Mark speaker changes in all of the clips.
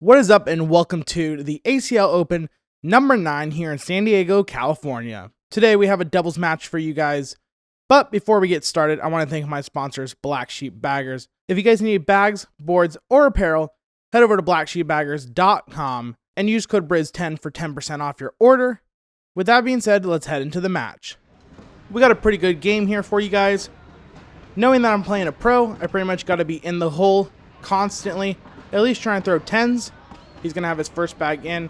Speaker 1: What is up, and welcome to the ACL Open number 9 here in San Diego, California. Today we have a doubles match for you guys, but before we get started, I want to thank my sponsors, Black Sheep Baggers. If you guys need bags, boards, or apparel, head over to blacksheepbaggers.com and use code BRIZ10 for 10% off your order. With that being said, let's head into the match. We got a pretty good game here for you guys. Knowing that I'm playing a pro, I pretty much got to be in the hole constantly, at least trying to throw 10s. He's going to have his first bag in.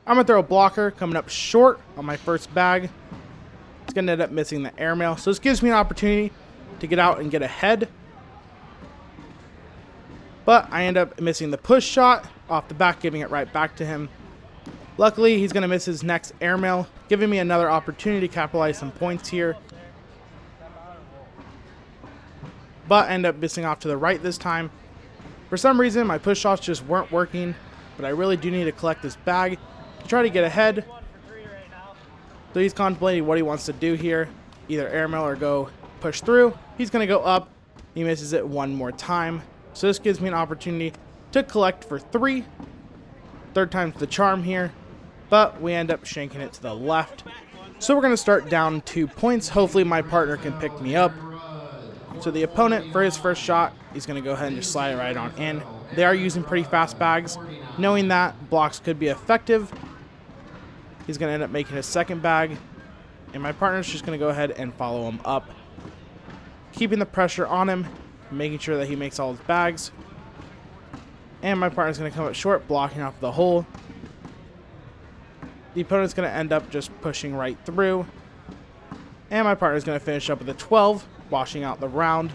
Speaker 1: I'm going to throw a blocker coming up short on my first bag. It's going to end up missing the airmail. So this gives me an opportunity to get out and get ahead. But I end up missing the push shot off the back, giving it right back to him. Luckily, he's going to miss his next airmail, giving me another opportunity to capitalize some points here. But I end up missing off to the right this time. For some reason, my push shots just weren't working, but I really do need to collect this bag to try to get ahead. So he's contemplating what he wants to do here, either airmail or go push through. He's going to go up. He misses it one more time. So this gives me an opportunity to collect for 3. Third time's the charm here, but we end up shanking it to the left. So we're going to start down 2 points. Hopefully my partner can pick me up. So the opponent, for his first shot, he's going to go ahead and just slide it right on in. They are using pretty fast bags. Knowing that, blocks could be effective. He's going to end up making his second bag. And my partner's just going to go ahead and follow him up, keeping the pressure on him, making sure that he makes all his bags. And my partner's going to come up short, blocking off the hole. The opponent's going to end up just pushing right through. And my partner's going to finish up with a 12, washing out the round.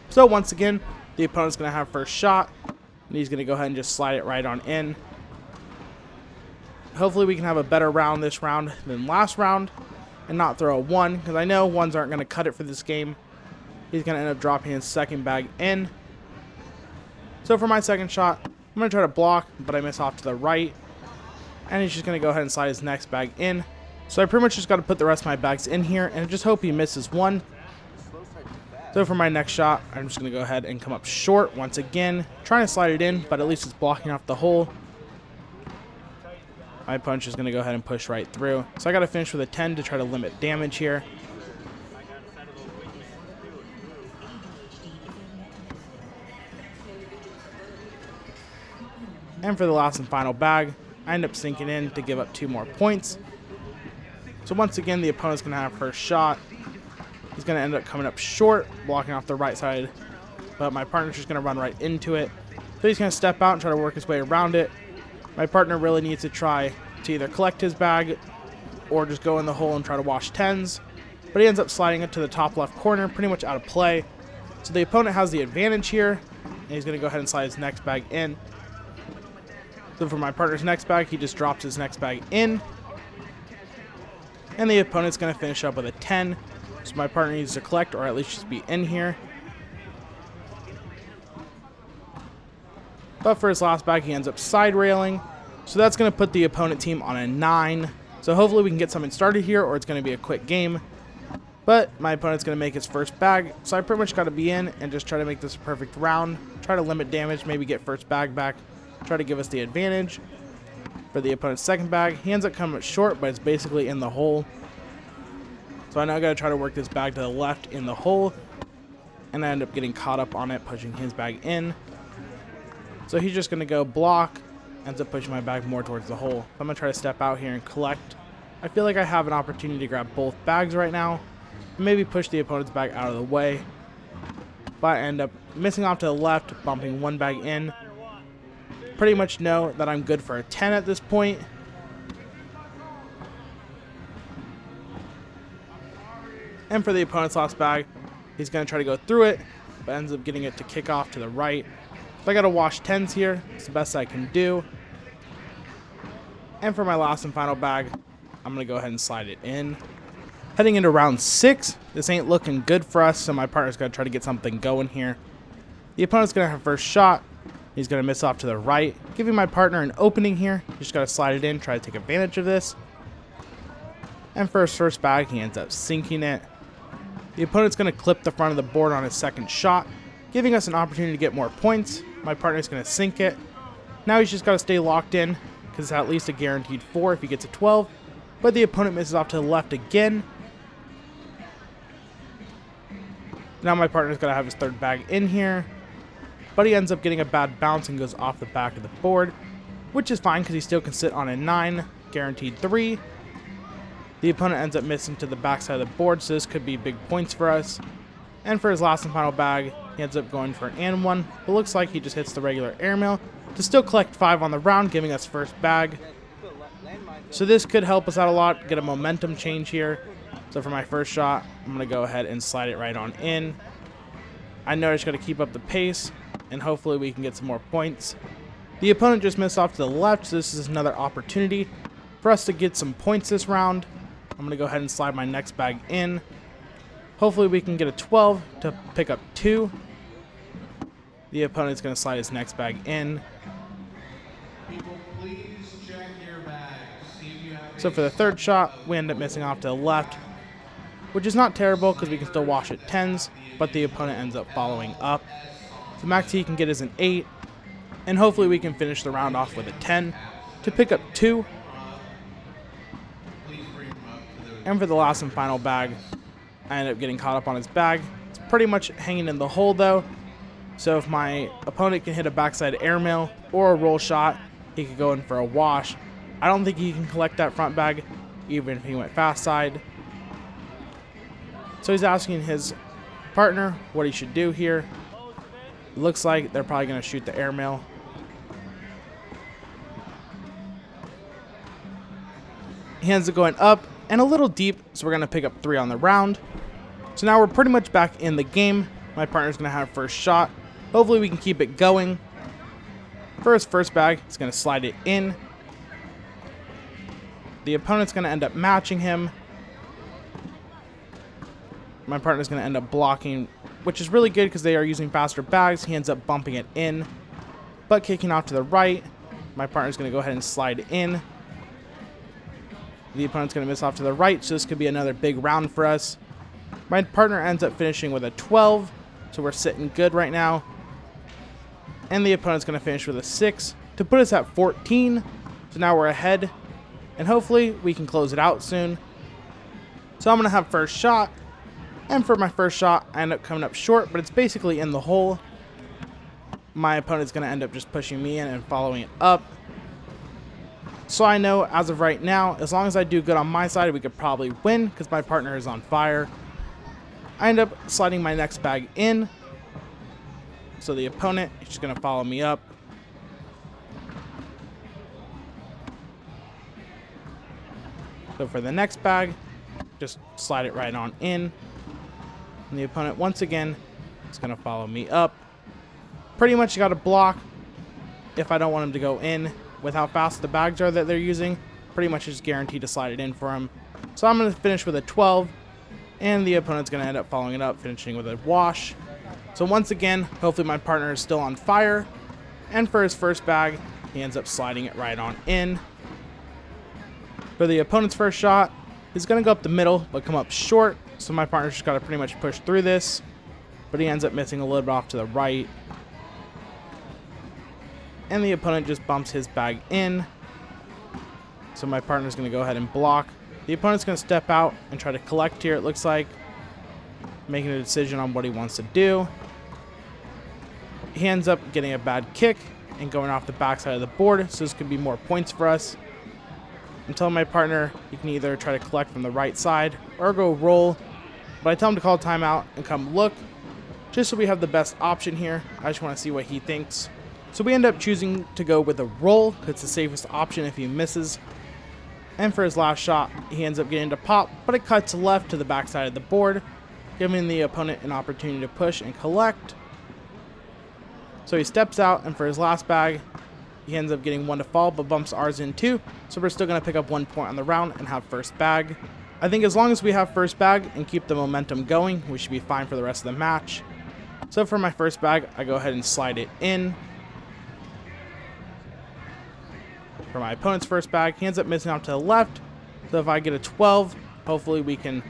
Speaker 1: So once again, the opponent's going to have first shot, and he's going to go ahead and just slide it right on in. Hopefully we can have a better round this round than last round and not throw a 1, because I know 1s aren't going to cut it for this game. He's going to end up dropping his second bag in. So for my second shot, I'm going to try to block, but I miss off to the right. And he's just going to go ahead and slide his next bag in. So I pretty much just got to put the rest of my bags in here and just hope he misses 1. So for my next shot, I'm just going to go ahead and come up short once again, trying to slide it in, but at least it's blocking off the hole. My punch is going to go ahead and push right through. So I got to finish with a 10 to try to limit damage here. And for the last and final bag, I end up sinking in to give up 2 more points. So once again, the opponent's going to have first shot. He's going to end up coming up short, blocking off the right side. But my partner's just going to run right into it. So he's going to step out and try to work his way around it. My partner really needs to try to either collect his bag or just go in the hole and try to wash 10s. But he ends up sliding it to the top left corner, pretty much out of play. So the opponent has the advantage here. And he's going to go ahead and slide his next bag in. So for my partner's next bag, he just drops his next bag in. And the opponent's going to finish up with a 10. So my partner needs to collect, or at least just be in here. But for his last bag, he ends up side railing. So that's going to put the opponent team on a 9. So hopefully we can get something started here, or it's going to be a quick game. But my opponent's going to make his first bag. So I pretty much got to be in and just try to make this a perfect round. Try to limit damage, maybe get first bag back. Try to give us the advantage. For the opponent's second bag, he ends up coming up short, but it's basically in the hole. So I now got to try to work this bag to the left in the hole. And I end up getting caught up on it, pushing his bag in. So he's just going to go block. Ends up pushing my bag more towards the hole. I'm going to try to step out here and collect. I feel like I have an opportunity to grab both bags right now. And maybe push the opponent's bag out of the way. But I end up missing off to the left, bumping 1 bag in. Pretty much know that I'm good for a 10 at this point. And for the opponent's last bag, he's going to try to go through it, but ends up getting it to kick off to the right. So I got to wash 10s here. It's the best I can do. And for my last and final bag, I'm going to go ahead and slide it in. Heading into round 6, this ain't looking good for us, so my partner's going to try to get something going here. The opponent's going to have first shot. He's going to miss off to the right, giving my partner an opening here. Just got to slide it in, try to take advantage of this. And for his first bag, he ends up sinking it. The opponent's going to clip the front of the board on his second shot, giving us an opportunity to get more points. My partner's going to sink it. Now he's just got to stay locked in, because it's at least a guaranteed 4 if he gets a 12. But the opponent misses off to the left again. Now my partner's got to have his third bag in here. But he ends up getting a bad bounce and goes off the back of the board, which is fine because he still can sit on a 9, guaranteed 3. The opponent ends up missing to the backside of the board, so this could be big points for us. And for his last and final bag, he ends up going for an and 1, but looks like he just hits the regular airmail to still collect 5 on the round, giving us first bag. So this could help us out a lot, get a momentum change here. So for my first shot, I'm going to go ahead and slide it right on in. I know I just got to keep up the pace, and hopefully we can get some more points. The opponent just missed off to the left, so this is another opportunity for us to get some points this round. I'm going to go ahead and slide my next bag in. Hopefully we can get a 12 to pick up 2. The opponent's going to slide his next bag in. So for the third shot, we end up missing off to the left, which is not terrible because we can still wash at 10s, but the opponent ends up following up. So max he can get is an 8, and hopefully we can finish the round off with a 10 to pick up 2. And for the last and final bag, I end up getting caught up on his bag. It's pretty much hanging in the hole though, so if my opponent can hit a backside airmail or a roll shot, he could go in for a wash. I don't think he can collect that front bag, even if he went fast side. So he's asking his partner what he should do here. Looks like they're probably going to shoot the airmail. He ends up going up and a little deep, so we're going to pick up 3 on the round. So now we're pretty much back in the game. My partner's going to have first shot. Hopefully we can keep it going. For his first bag, he's going to slide it in. The opponent's going to end up matching him. My partner's going to end up blocking, which is really good because they are using faster bags. He ends up bumping it in, but kicking off to the right. My partner's going to go ahead and slide in. The opponent's going to miss off to the right, so this could be another big round for us. My partner ends up finishing with a 12, so we're sitting good right now. And the opponent's going to finish with a 6 to put us at 14. So now we're ahead, and hopefully we can close it out soon. So I'm going to have first shot, and for my first shot, I end up coming up short, but it's basically in the hole. My opponent's going to end up just pushing me in and following it up. So I know as of right now, as long as I do good on my side, we could probably win because my partner is on fire. I end up sliding my next bag in. So the opponent is just going to follow me up. So for the next bag, just slide it right on in. And the opponent, once again, is going to follow me up. Pretty much got to block if I don't want him to go in. With how fast the bags are that they're using, pretty much is guaranteed to slide it in for him. So I'm going to finish with a 12, and the opponent's going to end up following it up, finishing with a wash. So once again, hopefully my partner is still on fire, and for his first bag, he ends up sliding it right on in. For the opponent's first shot, he's going to go up the middle, but come up short, so my partner's just got to pretty much push through this, but he ends up missing a little bit off to the right. And the opponent just bumps his bag in. So my partner's going to go ahead and block. The opponent's going to step out and try to collect here, it looks like. Making a decision on what he wants to do. He ends up getting a bad kick and going off the backside of the board. So this could be more points for us. I'm telling my partner he can either try to collect from the right side or go roll. But I tell him to call timeout and come look. Just so we have the best option here. I just want to see what he thinks. So we end up choosing to go with a roll because it's the safest option if he misses. And for his last shot, he ends up getting to pop, but it cuts left to the backside of the board, giving the opponent an opportunity to push and collect. So he steps out, and for his last bag, he ends up getting 1 to fall, but bumps ours in 2. So we're still going to pick up 1 point on the round and have first bag. I think as long as we have first bag and keep the momentum going, we should be fine for the rest of the match. So for my first bag, I go ahead and slide it in. For my opponent's first bag, he ends up missing out to the left. So if I get a 12, hopefully we can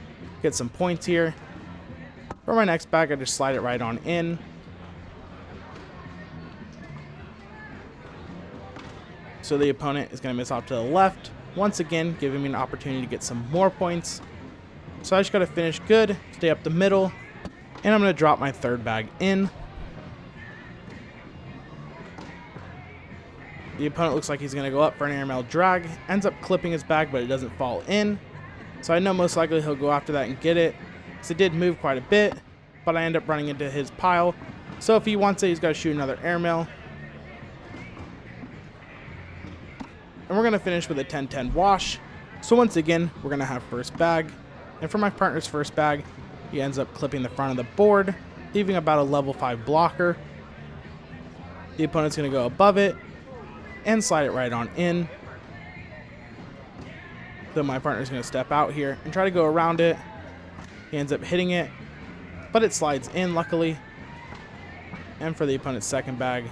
Speaker 1: get some points here. For my next bag, I just slide it right on in. So the opponent is going to miss off to the left, once again giving me an opportunity to get some more points. So I just got to finish good, stay up the middle, and I'm going to drop my third bag in. The opponent looks like he's going to go up for an airmail drag, ends up clipping his bag, but it doesn't fall in. So I know most likely he'll go after that and get it, because it did move quite a bit, but I end up running into his pile. So if he wants it, he's got to shoot another airmail. And we're going to finish with a 10-10 wash. So once again, we're going to have first bag. And for my partner's first bag, he ends up clipping the front of the board, leaving about a level 5 blocker. The opponent's going to go above it and slide it right on in. Then my partner's going to step out here and try to go around it. He ends up hitting it, but it slides in luckily. And for the opponent's second bag,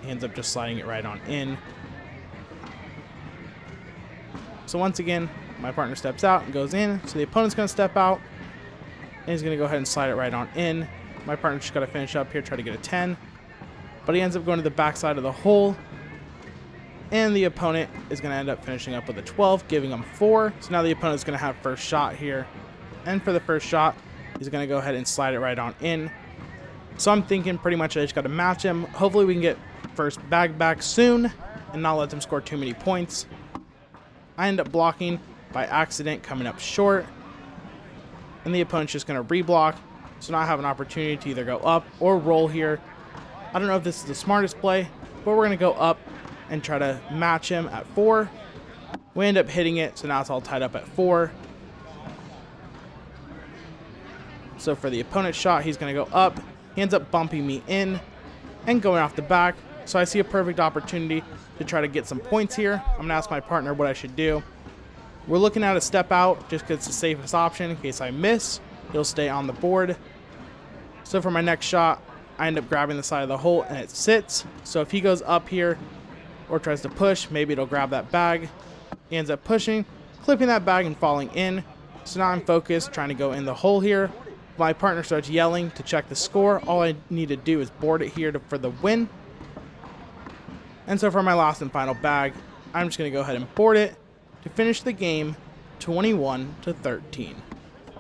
Speaker 1: he ends up just sliding it right on in. So once again, my partner steps out and goes in. So the opponent's going to step out, and he's going to go ahead and slide it right on in. My partner just got to finish up here, try to get a 10. But he ends up going to the back side of the hole. And the opponent is going to end up finishing up with a 12, giving him 4. So now the opponent's going to have first shot here. And for the first shot, he's going to go ahead and slide it right on in. So I'm thinking pretty much I just got to match him. Hopefully we can get first bag back soon and not let them score too many points. I end up blocking by accident, coming up short. And the opponent's just going to reblock. So now I have an opportunity to either go up or roll here. I don't know if this is the smartest play, but we're going to go up and try to match him at 4. We end up hitting it, so now it's all tied up at 4. So for the opponent's shot, he's going to go up. He ends up bumping me in and going off the back. So I see a perfect opportunity to try to get some points here. I'm going to ask my partner what I should do. We're looking at a step out just because it's the safest option. In case I miss, he'll stay on the board. So for my next shot, I end up grabbing the side of the hole and it sits. So if he goes up here or tries to push, maybe it'll grab that bag. He ends up pushing, clipping that bag and falling in. So now I'm focused, trying to go in the hole here. My partner starts yelling to check the score. All I need to do is board it here for the win. And so for my last and final bag, I'm just going to go ahead and board it to finish the game 21-13.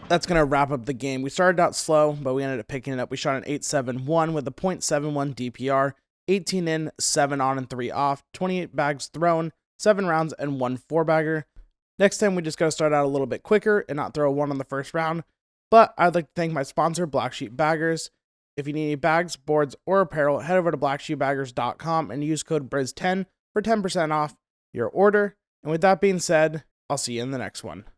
Speaker 1: That's going to wrap up the game. We started out slow, but we ended up picking it up. We shot an 8.71 with a .71 DPR, 18 in, 7 on, and 3 off, 28 bags thrown, 7 rounds, and 1 4-bagger. Next time, we just got to start out a little bit quicker and not throw a 1 on the first round. But I'd like to thank my sponsor, Black Sheep Baggers. If you need any bags, boards, or apparel, head over to blacksheepbaggers.com and use code BRIZ10 for 10% off your order. And with that being said, I'll see you in the next one.